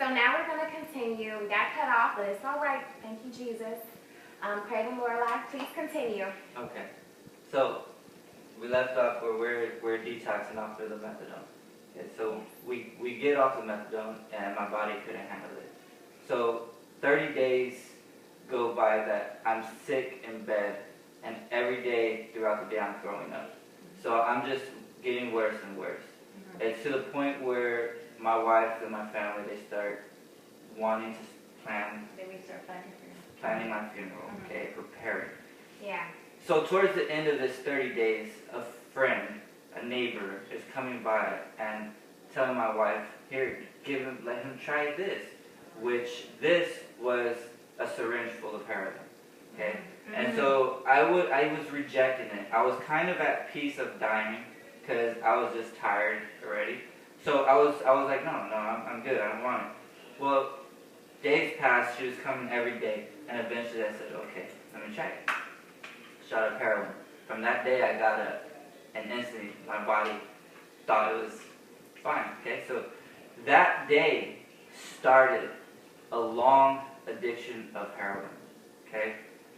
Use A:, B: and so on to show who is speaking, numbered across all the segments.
A: So now we're going to continue. We got cut off, but it's all right. Thank you, Jesus. Craig and Laurali, please continue.
B: Okay. So we left off where we're detoxing off of the methadone. Okay, so we get off the methadone and my body couldn't handle it. So 30 days go by that I'm sick in bed, and every day throughout the day I'm throwing up. So I'm just getting worse and worse. It's to the point where my wife and my family, they start wanting to plan.
A: Then we start
B: planning my funeral, okay, preparing.
A: Yeah.
B: So towards the end of this 30 days, a friend, a neighbor, is coming by and telling my wife, here, let him try this, which this was a syringe full of heroin, okay? And so I was rejecting it. I was kind of at peace of dying because I was just tired already. So I was like, no, I'm good, I don't want it. Well, days passed, she was coming every day, and eventually I said, okay, let me try it. Shot of heroin. From that day I got up, and instantly my body thought it was fine, okay? So that day started a long addiction of heroin, okay?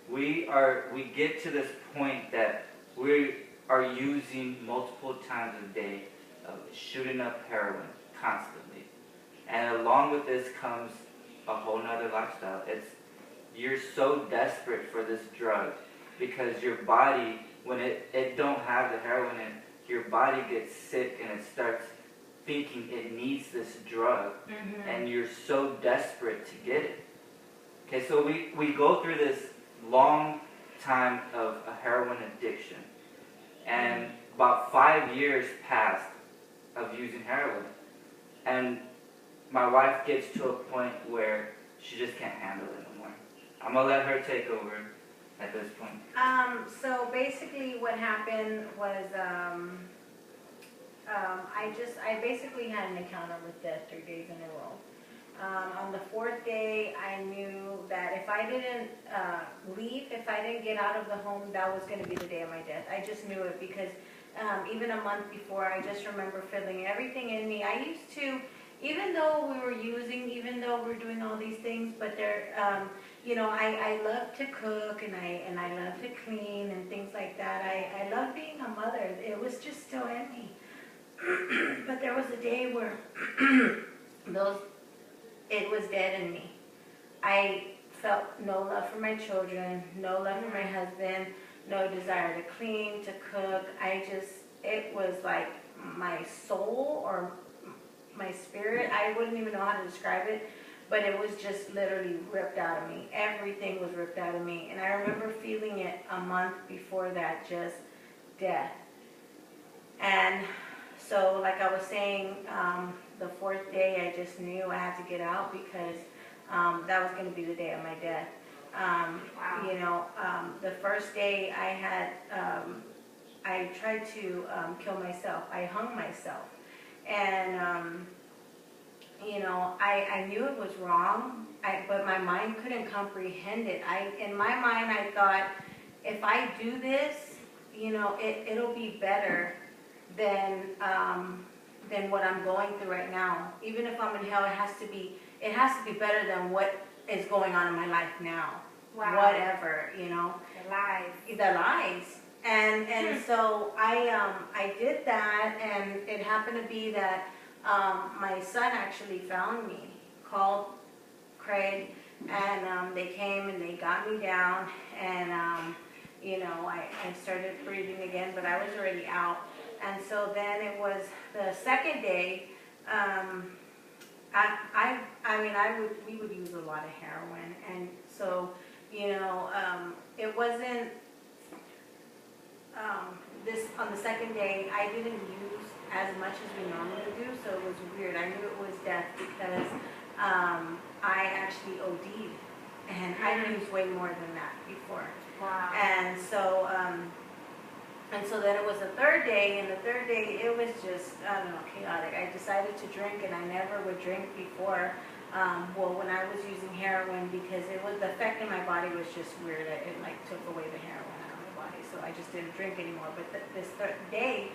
B: We get to this point that we are using multiple times a day of shooting up heroin constantly. And along with this comes a whole nother lifestyle. You're so desperate for this drug because your body, when it don't have the heroin in, your body gets sick and it starts thinking it needs this drug, and you're so desperate to get it. Okay, so we go through this long time of a heroin addiction, and about 5 years passed of using heroin, and my wife gets to a point where she just can't handle it no more. I'm gonna let her take over at this point.
C: So basically what happened was I basically had an encounter with death 3 days in a row. On the 4th day, I knew that if I didn't leave, if I didn't get out of the home, that was going to be the day of my death. I just knew it because even a month before, I just remember feeling everything in me. I used to, even though we were using, even though we were doing all these things, but there, you know, I love to cook and I love to clean and things like that. I love being a mother. It was just still in me. But there was a day where it was dead in me. I felt no love for my children, no love for my husband, no desire to clean, to cook. It was like my soul or my spirit. I wouldn't even know how to describe it, but it was just literally ripped out of me. Everything was ripped out of me. And I remember feeling it a month before that, just death. And so, like I was saying, the 4th day, I just knew I had to get out because that was going to be the day of my death.
A: Wow.
C: You know, the first day I had, I tried to kill myself. I hung myself. And, you know, I knew it was wrong, but my mind couldn't comprehend it. In my mind, I thought, if I do this, you know, it'll be better than what I'm going through right now. Even if I'm in hell, it has to be better than what is going on in my life now.
A: Wow.
C: Whatever, you know.
A: The
C: lies. And so I did that, and it happened to be that my son actually found me, called Craig, and they came and they got me down, and you know, I started breathing again, but I was already out. And so then it was the 2nd day. We would use a lot of heroin, and so, you know, it wasn't on the 2nd day. I didn't use as much as we normally do, so it was weird. I knew it was death because I actually OD'd, and I used way more than that before.
A: Wow.
C: And so then it was the 3rd day, and the 3rd day it was just, I don't know, chaotic. I decided to drink, and I never would drink before. Well, when I was using heroin, because the effect in my body was just weird. It like took away the heroin out of my body, so I just didn't drink anymore. But this 3rd day,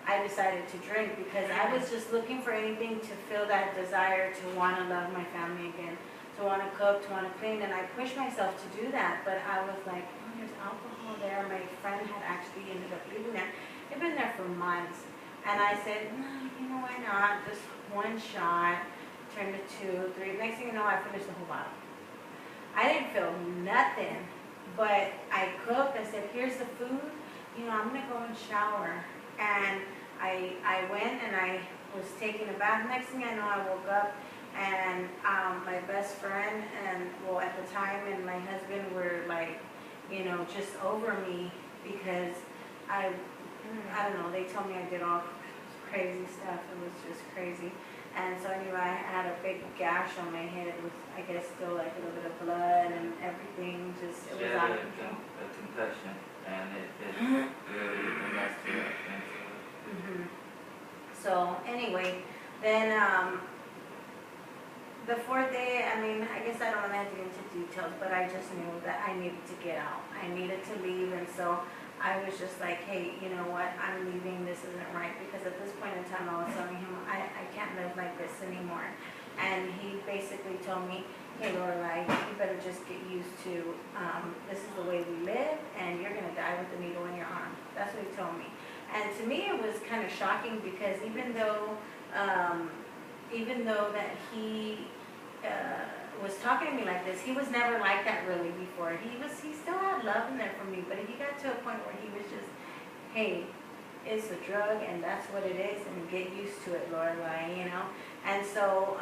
C: I decided to drink because I was just looking for anything to fill that desire to want to love my family again, to want to cook, to want to clean, and I pushed myself to do that, but I was like, oh, there's alcohol there. My friend had actually ended up leaving there. It'd been there for months, and I said, no, you know, why not? Just one shot, turned to 2, 3. Next thing you know, I finished the whole bottle. I didn't feel nothing, but I cooked. I said, here's the food. You know, I'm going to go and shower. And I went and I was taking a bath. Next thing I know, I woke up and my best friend and, well, at the time, and my husband were like, you know, just over me because I don't know, they told me I did all crazy stuff. It was just crazy. And so anyway, I had a big gash on my head with, I guess, still like a little bit of blood and everything. Just, it was out of control.
B: A concussion, and it really messed you up.
C: So anyway, then the 4th day, I mean, I guess I don't want to have to get into details, but I just knew that I needed to get out. I needed to leave, and so I was just like, hey, you know what, I'm leaving, this isn't right, because at this point in time I was telling him, I can't live like this anymore. And he basically told me, hey, Lorelai, you better just get used to, this is the way we live, and you're going to die with a needle in your arm. That's what he told me. And to me it was kind of shocking because even though that he was talking to me like this, he was never like that really before. He still had love in there for me, but he got to a point where he was just, hey, it's a drug and that's what it is, and get used to it, Lorelai, you know. And so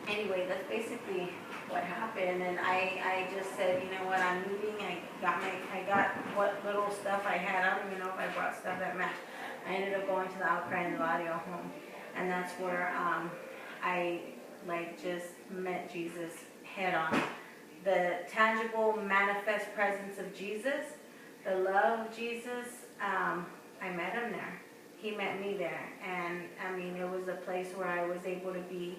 C: anyway, that's basically what happened. And I just said, you know what, I'm leaving. I got what little stuff I had. I don't even know if I brought stuff that matched. I ended up going to the Craig and Laurali home, and that's where I like just met Jesus head on. The tangible, manifest presence of Jesus, the love of Jesus, I met him there. He met me there. And I mean, it was a place where I was able to be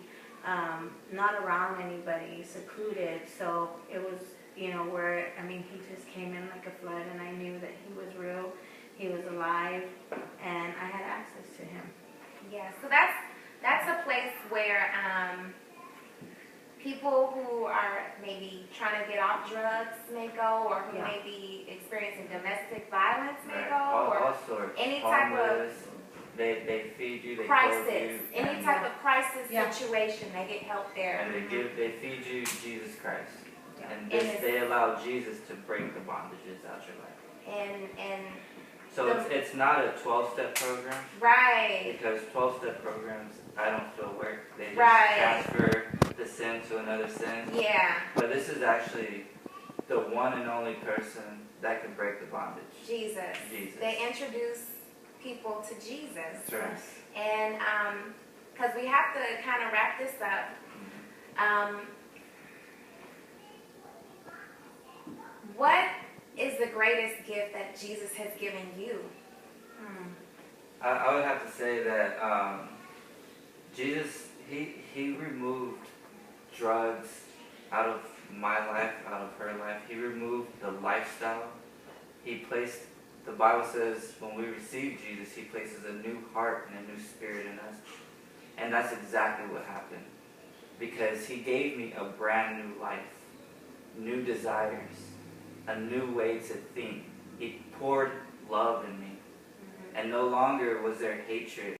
C: not around anybody, secluded. So it was, you know, where, I mean, he just came in like a flood, and I knew that he was real, he was alive, and I had access to him.
A: Yeah, so that's a place where people who are maybe trying to get off drugs may go, or who may be experiencing domestic violence may go,
B: all sorts.
A: any type of
B: they feed you, they
A: crisis,
B: clothe you,
A: any type of crisis situation, they get help there.
B: and they feed you Jesus Christ, and
A: And
B: they allow Jesus to break the bondages out your life.
A: And
B: so it's not a 12-step program,
A: right,
B: because 12-step programs I don't feel work. They just
A: right,
B: transfer the sin to another sin.
A: yeah.
B: But this is actually the one and only person that can break the bondage.
A: Jesus.
B: Jesus.
A: They introduce people to Jesus.
B: That's right.
A: And because we have to kind of wrap this up. What is the greatest gift that Jesus has given you?
B: I would have to say that Jesus, he removed drugs out of my life, out of her life. He removed the lifestyle. He placed, the Bible says, when we receive Jesus, he places a new heart and a new spirit in us. And that's exactly what happened. Because he gave me a brand new life, new desires, a new way to think. He poured love in me. And no longer was there hatred